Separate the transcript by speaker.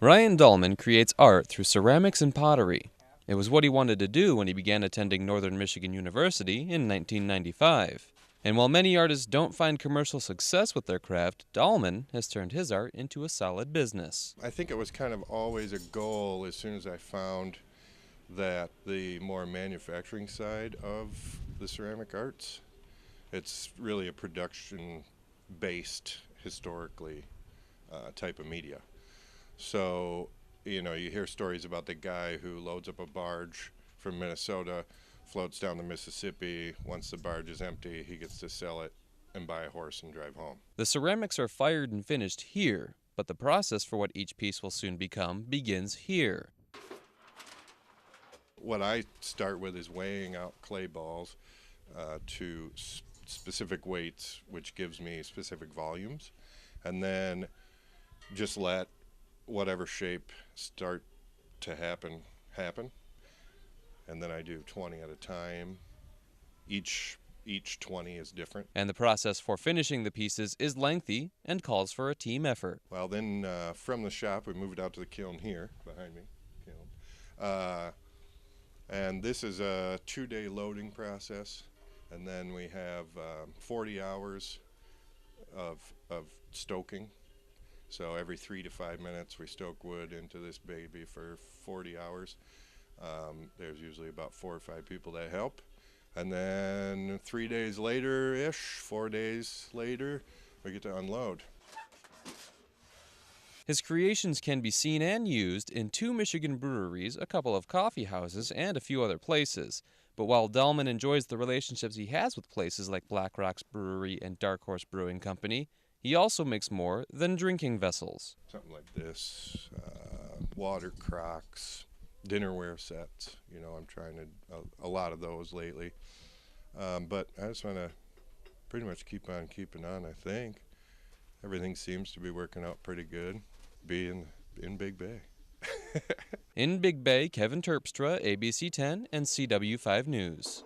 Speaker 1: Ryan Dalman creates art through ceramics and pottery. It was what he wanted to do when he began attending Northern Michigan University in 1995. And while many artists don't find commercial success with their craft, Dalman has turned his art into a solid business.
Speaker 2: I think it was kind of always a goal as soon as I found that the more manufacturing side of the ceramic arts, it's really a production based historically type of media. So, you know, you hear stories about the guy who loads up a barge from Minnesota, floats down the Mississippi. Once the barge is empty, he gets to sell it and buy a horse and drive home.
Speaker 1: The ceramics are fired and finished here, but the process for what each piece will soon become begins here.
Speaker 2: What I start with is weighing out clay balls to specific weights, which gives me specific volumes, and then just let whatever shape start to happen, and then I do 20 at a time. Each 20 is different.
Speaker 1: And the process for finishing the pieces is lengthy and calls for a team effort.
Speaker 2: Well, then from the shop, we moved out to the kiln here behind me. And this is a 2-day loading process, and then we have 40 hours of stoking. So every 3 to 5 minutes we stoke wood into this baby for 40 hours. There's usually about 4 or 5 people that help. And then 3 days later-ish, 4 days later, we get to unload.
Speaker 1: His creations can be seen and used in 2 Michigan breweries, a couple of coffee houses, and a few other places. But while Dalman enjoys the relationships he has with places like Black Rock's Brewery and Dark Horse Brewing Company, he also makes more than drinking vessels.
Speaker 2: Something like this, water crocks, dinnerware sets. You know, I'm trying to, a lot of those lately. But I just want to pretty much keep on keeping on, I think. Everything seems to be working out pretty good. Being in Big Bay.
Speaker 1: In Big Bay, Kevin Terpstra, ABC 10 and CW5 News.